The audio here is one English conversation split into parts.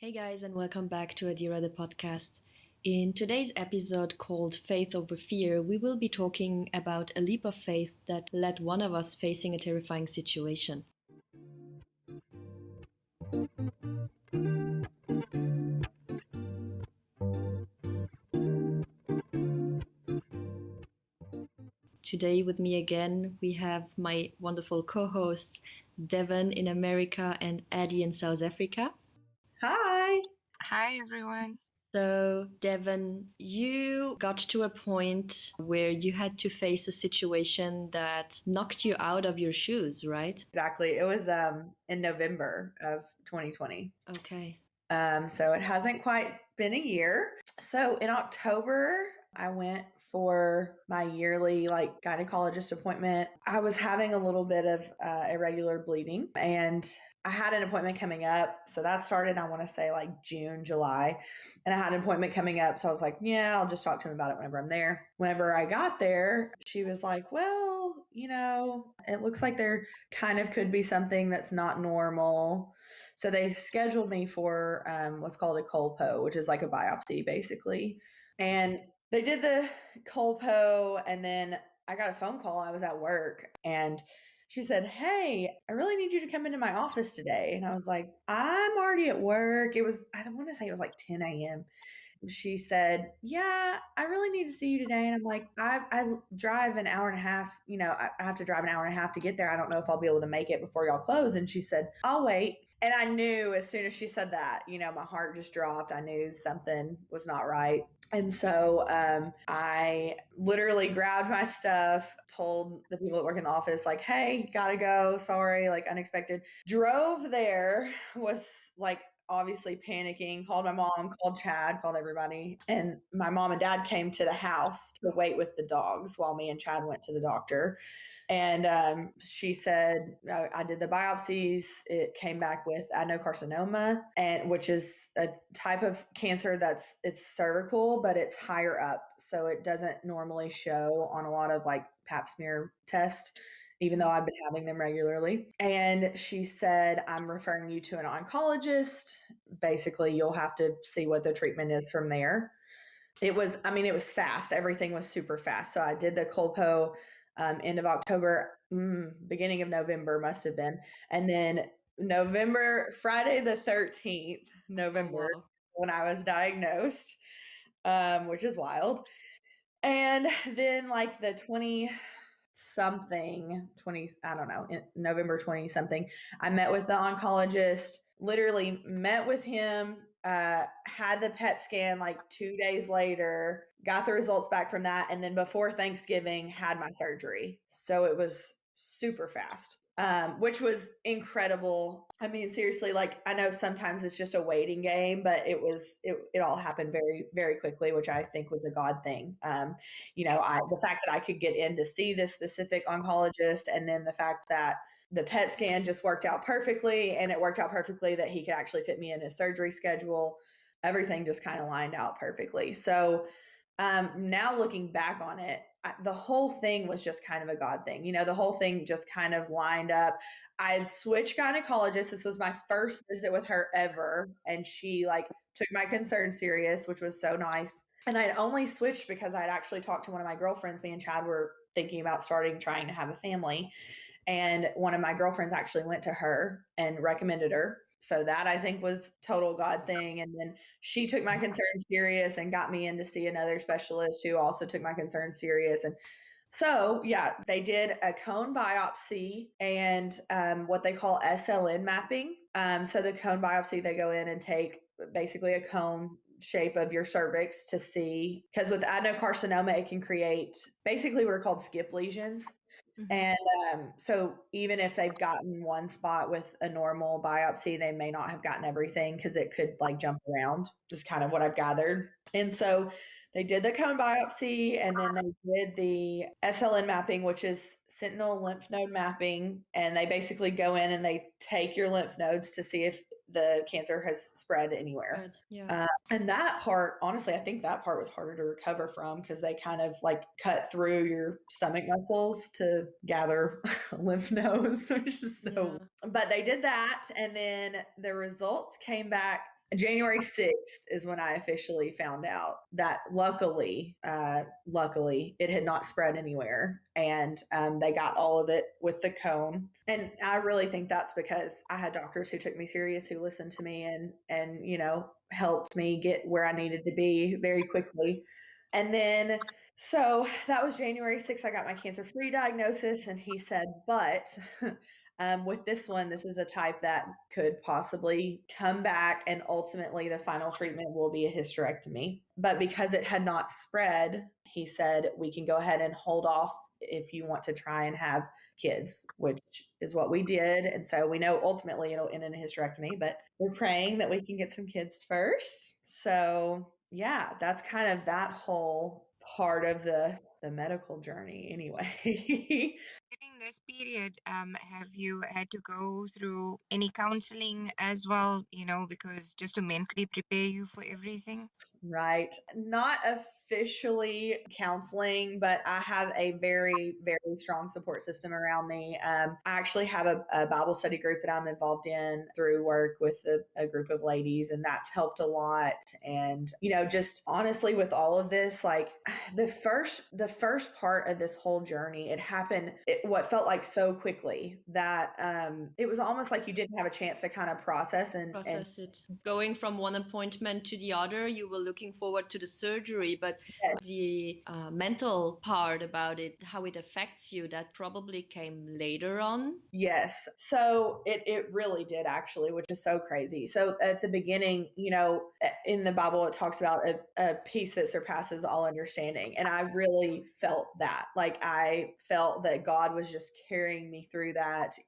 Hey guys, and welcome back to Adira the podcast. In today's episode called Faith Over Fear, we will be talking about a leap of faith that led one of us facing a terrifying situation. Today, with me again, we have my wonderful co hosts, Devon in America and Addie in South Africa. Hi. Hi, everyone. So, Devon, you got to a point where you had to face a situation that knocked you out of your shoes, right? Exactly. It was in November of 2020. Okay. So it hasn't quite been a year. So in October, I went for my yearly gynecologist appointment. I was having a little bit of irregular bleeding, and I had an appointment coming up. So that started, I want to say June, July. And I had an appointment coming up. So I was like, yeah, I'll just talk to him about it whenever I'm there. Whenever I got there, she was like, well, it looks like there kind of could be something that's not normal. So they scheduled me for what's called a colpo, which is like a biopsy basically. And they did the colpo, and then I got a phone call. I was at work, and she said, hey, I really need you to come into my office today. And I was like, I'm already at work. I want to say it was like 10 a.m. She said, yeah, I really need to see you today. And I'm like, I drive an hour and a half. I have to drive an hour and a half to get there. I don't know if I'll be able to make it before y'all close. And she said, I'll wait. And I knew as soon as she said that, my heart just dropped. I knew something was not right. And so I literally grabbed my stuff, told the people that work in the office, like, hey, gotta go. Sorry, unexpected. Drove there, was obviously panicking, called my mom, called Chad, called everybody. And my mom and dad came to the house to wait with the dogs while me and Chad went to the doctor. And she said, I did the biopsies. It came back with adenocarcinoma, and which is a type of cancer it's cervical, but it's higher up. So it doesn't normally show on a lot of pap smear tests, even though I've been having them regularly. And she said, I'm referring you to an oncologist. Basically, you'll have to see what the treatment is from there. It was fast. Everything was super fast. So I did the colpo end of October, beginning of November must have been. And then Friday the 13th, November, Oh, wow. when I was diagnosed, which is wild. And then the 20 something, 20, I don't know, November 20 something, I met with the oncologist, literally met with him, had the PET scan 2 days later, got the results back from that. And then before Thanksgiving had my surgery. So it was super fast. Which was incredible. I mean, seriously, I know sometimes it's just a waiting game, but it all happened very, very quickly, which I think was a God thing. The fact that I could get in to see this specific oncologist, and then the fact that the PET scan just worked out perfectly, and it worked out perfectly that he could actually fit me in his surgery schedule. Everything just kind of lined out perfectly. So now looking back on it, the whole thing was just kind of a God thing. The whole thing just kind of lined up. I had switched gynecologists. This was my first visit with her ever. And she took my concern serious, which was so nice. And I'd only switched because I'd actually talked to one of my girlfriends. Me and Chad were thinking about trying to have a family. And one of my girlfriends actually went to her and recommended her. So that I think was total God thing. And then she took my concerns serious and got me in to see another specialist who also took my concerns serious. And so, yeah, they did a cone biopsy and what they call SLN mapping. So the cone biopsy, they go in and take basically a cone shape of your cervix to see, because with adenocarcinoma, it can create basically what are called skip lesions. Mm-hmm. And so even if they've gotten one spot with a normal biopsy, they may not have gotten everything because it could jump around, is kind of what I've gathered. And so they did the cone biopsy, and then they did the SLN mapping, which is sentinel lymph node mapping. And they basically go in and they take your lymph nodes to see if the cancer has spread anywhere. Right. Yeah. And that part, honestly, I think that part was harder to recover from because they kind of cut through your stomach muscles to gather lymph nodes, which is so. Yeah. But they did that, and then the results came back January 6th is when I officially found out that luckily, it had not spread anywhere. And they got all of it with the cone. And I really think that's because I had doctors who took me serious, who listened to me and, helped me get where I needed to be very quickly. And then, so that was January 6th. I got my cancer free diagnosis, and he said, but with this one, this is a type that could possibly come back, and ultimately the final treatment will be a hysterectomy. But because it had not spread, he said, we can go ahead and hold off if you want to try and have kids, which is what we did. And so we know ultimately it'll end in a hysterectomy, but we're praying that we can get some kids first. So yeah, that's kind of that whole part of the medical journey anyway. During this period, have you had to go through any counseling as well, because just to mentally prepare you for everything? Right. Not officially counseling, but I have a very, very strong support system around me. I actually have a Bible study group that I'm involved in through work with a group of ladies, and that's helped a lot. And, just honestly, with all of this, like the first part of this whole journey, it happened, what felt like so quickly that it was almost like you didn't have a chance to kind of process and Process it. Going from one appointment to the other, you were looking forward to the surgery, but the mental part about it, how it affects you, that probably came later on. Yes. So it really did actually, which is so crazy. So at the beginning, in the Bible, it talks about a peace that surpasses all understanding. And I really felt that. Like I felt that God was just carrying me through that.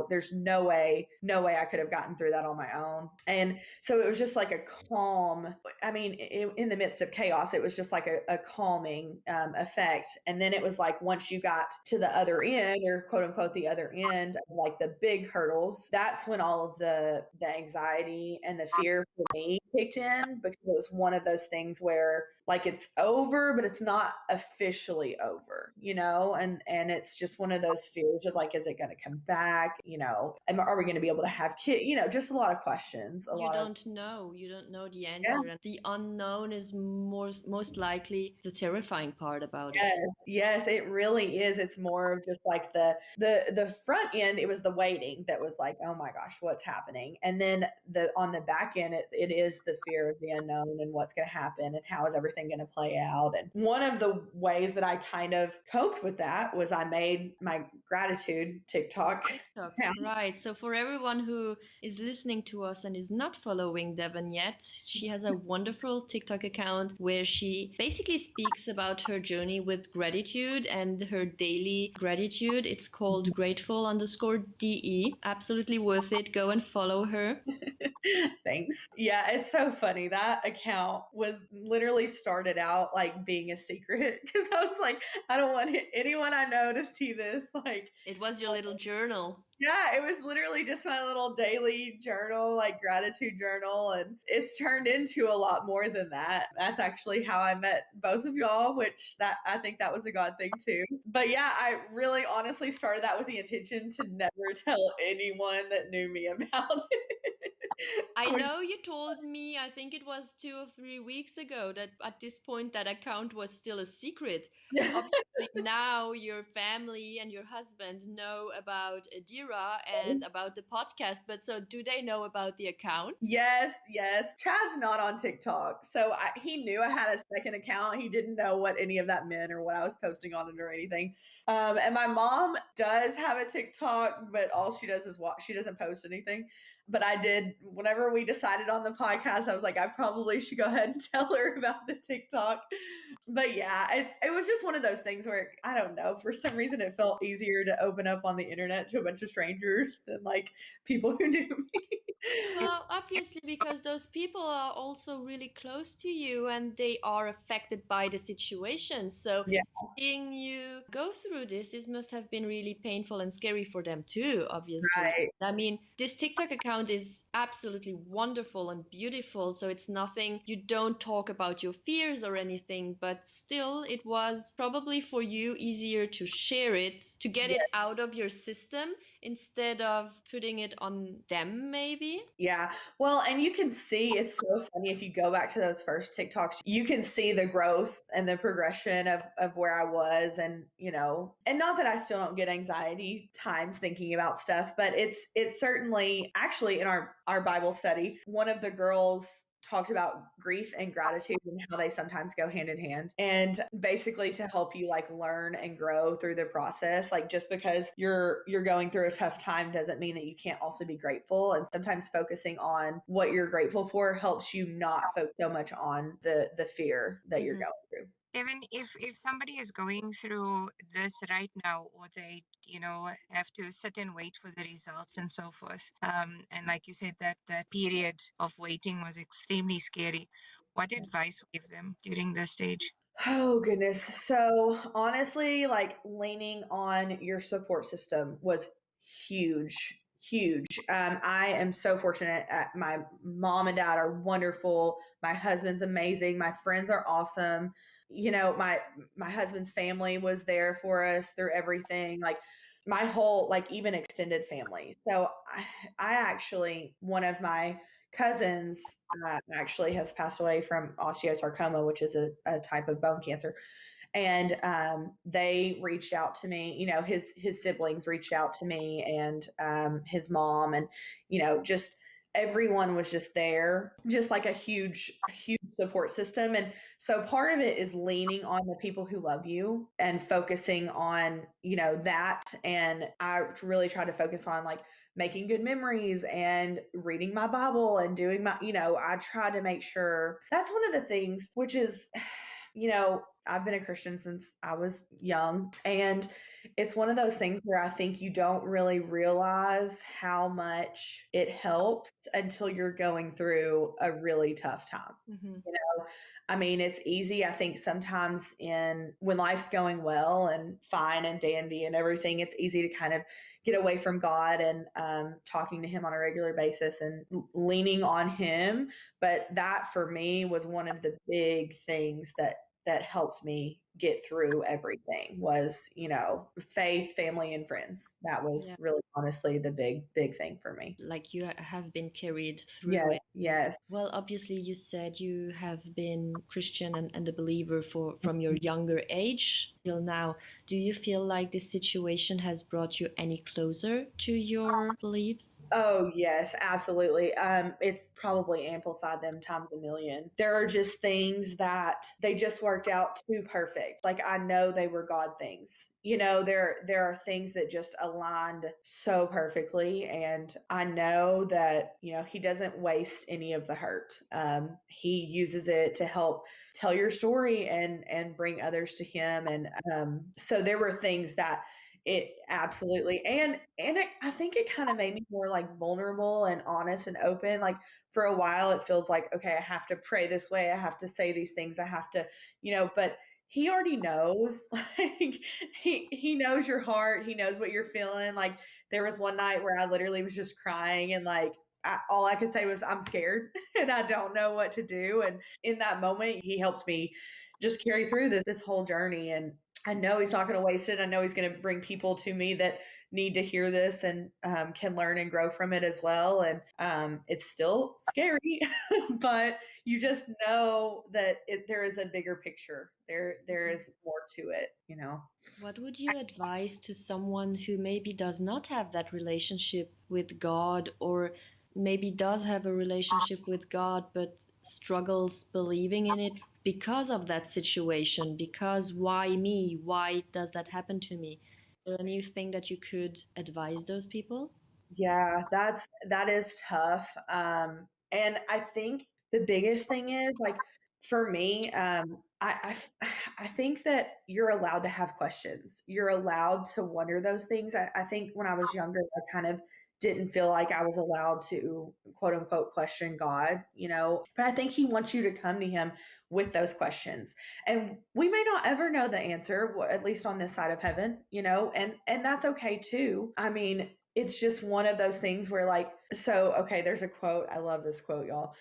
There's no way I could have gotten through that on my own. And so it was just like a calm, I mean, in the midst of chaos, it was just like a calming effect. And then it was like once you got to the other end, or quote unquote the other end of like the big hurdles, that's when all of the anxiety and the fear for me kicked in, because it was one of those things where like it's over, but it's not officially over, and it's just one of those fears of like, is it going to come back? Are we going to be able to have kids? Just a lot of questions, a You lot of, don't know. You don't know the yeah. answer. And the unknown is most likely the terrifying part about it. Yes, it really is. It's more of just like the front end, it was the waiting that was like, oh my gosh, what's happening? And then on the back end, it is the fear of the unknown and what's going to happen and how is everything going to play out. And one of the ways that I kind of coped with that was I made my gratitude TikTok. TikTok, right. So for everyone who is listening to us and is not following Devon yet, she has a wonderful TikTok account where she basically speaks about her journey with gratitude and her daily gratitude. It's called grateful_DE. Absolutely worth it. Go and follow her. Thanks. Yeah, it's so funny. That account was literally started out like being a secret because I was like, I don't want anyone I know to see this. Like, It was your little journal. yeah, it was literally just my little daily journal, like gratitude journal. And it's turned into a lot more than that. That's actually how I met both of y'all, which that I think that was a God thing too. But yeah, I really honestly started that with the intention to never tell anyone that knew me about it. I know you told me, I think it was 2 or 3 weeks ago, that at this point that account was still a secret. Obviously, now your family and your husband know about Adira and about the podcast, but so do they know about the account? Yes, yes. Chad's not on TikTok. So he knew I had a second account. He didn't know what any of that meant or what I was posting on it or anything. And my mom does have a TikTok, but all she does is watch. She doesn't post anything. But I did, whenever we decided on the podcast, I was like, I probably should go ahead and tell her about the TikTok. But yeah, it was just one of those things where I don't know, for some reason it felt easier to open up on the internet to a bunch of strangers than like people who knew me. Well, obviously, because those people are also really close to you and they are affected by the situation. So, Yeah, seeing you go through this must have been really painful and scary for them too, obviously. right. I mean, this TikTok account is absolutely wonderful and beautiful. So, it's nothing, you don't talk about your fears or anything, but still, it was probably for you easier to share it, to get it out of your system instead of putting it on them, maybe. Yeah. Well, and you can see it's so funny if you go back to those first TikToks, you can see the growth and the progression of where I was. And, and not that I still don't get anxiety times thinking about stuff, but it's certainly actually in our Bible study, one of the girls talked about grief and gratitude and how they sometimes go hand in hand, and basically to help you like learn and grow through the process. Like just because you're going through a tough time doesn't mean that you can't also be grateful, and sometimes focusing on what you're grateful for helps you not focus so much on the fear that you're going through. Even if somebody is going through this right now, or they have to sit and wait for the results and so forth, and like you said, that period of waiting was extremely scary, what advice would you give them during this stage? Oh goodness. So honestly, like leaning on your support system was huge, huge. I am so fortunate. My mom and dad are wonderful. My husband's amazing. My friends are awesome. My husband's family was there for us through everything. Like my whole, like even extended family. So I actually, one of my cousins actually has passed away from osteosarcoma, which is a type of bone cancer. And they reached out to me. His siblings reached out to me, and his mom, and just everyone was just there, just like a huge, huge support system. And so part of it is leaning on the people who love you and focusing on that. And I really try to focus on like making good memories and reading my Bible and doing I try to make sure that's one of the things, which is, I've been a Christian since I was young. And it's one of those things where I think you don't really realize how much it helps until you're going through a really tough time. Mm-hmm. I mean, it's easy. I think sometimes when life's going well and fine and dandy and everything, it's easy to kind of get away from God and talking to Him on a regular basis and leaning on Him. But that for me was one of the big things that helped me get through everything was, faith, family, and friends. That was Yeah. really honestly the big thing for me. Like you have been carried through Yes, it. yes. Well, obviously, you said you have been Christian and a believer from your younger age till now. Do you feel like this situation has brought you any closer to your beliefs? Oh, yes, absolutely. It's probably amplified them times a million. There are just things that they just worked out too perfect. Like I know they were God things. There are things that just aligned so perfectly, and I know that He doesn't waste any of the hurt. He uses it to help tell your story and bring others to Him, and so there were things that it absolutely, I think it kind of made me more like vulnerable and honest and open. Like for a while it feels like, okay, I have to pray this way, I have to say these things, I have to, but He already knows. Like he knows your heart, He knows what you're feeling. Like there was one night where I literally was just crying, and like all I could say was I'm scared and I don't know what to do. And in that moment He helped me just carry through this whole journey. And I know He's not going to waste it. I know He's going to bring people to me that need to hear this and can learn and grow from it as well. And it's still scary, but you just know that there is a bigger picture. There is more to it. What would you advise to someone who maybe does not have that relationship with God, or maybe does have a relationship with God but struggles believing in it because of that situation? Because why me? Why does that happen to me? Is there anything that you could advise those people? Yeah, that is tough. And I think the biggest thing is like for me, I think that you're allowed to have questions. You're allowed to wonder those things. I think when I was younger, I kind of didn't feel like I was allowed to quote unquote question God. But I think He wants you to come to Him with those questions. And we may not ever know the answer, at least on this side of heaven, and that's okay too. I mean, it's just one of those things where like, so okay, there's a quote, I love this quote, y'all.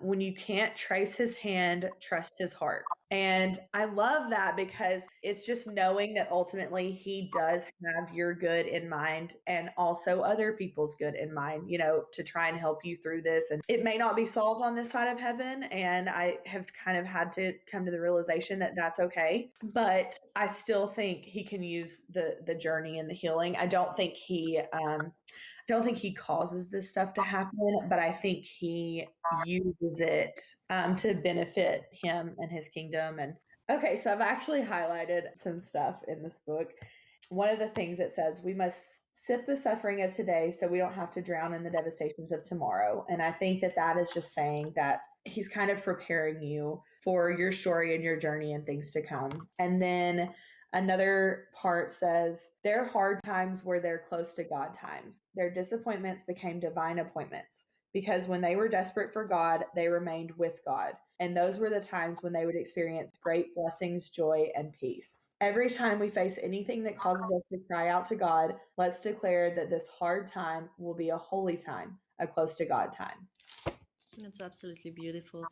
When you can't trace his hand, trust his heart. And I love that because it's just knowing that ultimately he does have your good in mind and also other people's good in mind, to try and help you through this. And it may not be solved on this side of heaven. And I have kind of had to come to the realization that that's okay. But I still think he can use the journey and the healing. I don't think he causes this stuff to happen, but I think he uses it to benefit him and his kingdom. And okay, so I've actually highlighted some stuff in this book. One of the things it says, we must sip the suffering of today so we don't have to drown in the devastations of tomorrow. And I think that is just saying that he's kind of preparing you for your story and your journey and things to come. And then another part says, their hard times were their close to God times. Their disappointments became divine appointments because when they were desperate for God, they remained with God. And those were the times when they would experience great blessings, joy, and peace. Every time we face anything that causes us to cry out to God, let's declare that this hard time will be a holy time, a close to God time. That's absolutely beautiful.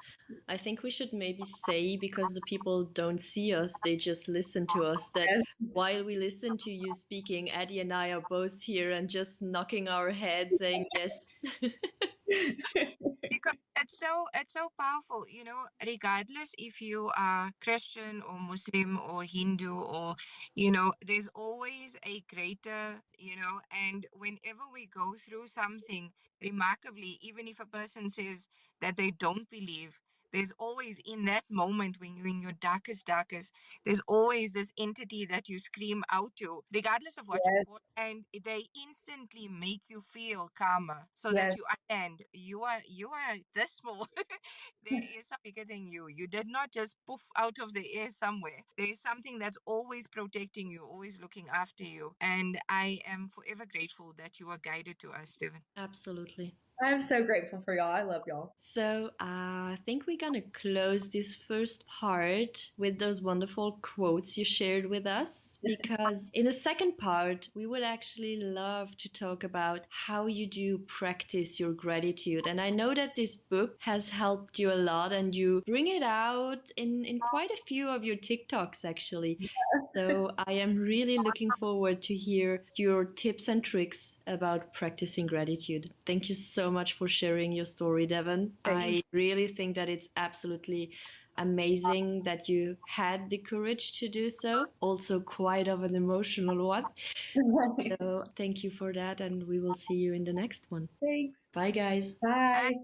I think we should maybe say, because the people don't see us, they just listen to us, that while we listen to you speaking, Addie and I are both here and just knocking our heads saying yes. Because it's so powerful, regardless if you are Christian or Muslim or Hindu, or there's always a greater, and whenever we go through something, remarkably, even if a person says that they don't believe, there's always, in that moment, when you're in your darkest, there's always this entity that you scream out to, regardless of what you Yes, call, and they instantly make you feel calmer, so yes, that you understand you are this small. There is something bigger than you. You did not just poof out of the air somewhere. There is something that's always protecting you, always looking after you. And I am forever grateful that you are guided to us, Devon. Absolutely. I'm so grateful for y'all. I love y'all. So I think we're gonna close this first part with those wonderful quotes you shared with us, because in the second part, we would actually love to talk about how you do practice your gratitude. And I know that this book has helped you a lot, and you bring it out in quite a few of your TikToks, actually. So I am really looking forward to hear your tips and tricks about practicing gratitude. Thank you so much for sharing your story, Devon. Thank I really think that it's absolutely amazing that you had the courage to do so. Also quite of an emotional one. you. So thank you for that, and we will see you in the next one. Thanks. Bye guys. Bye. Bye.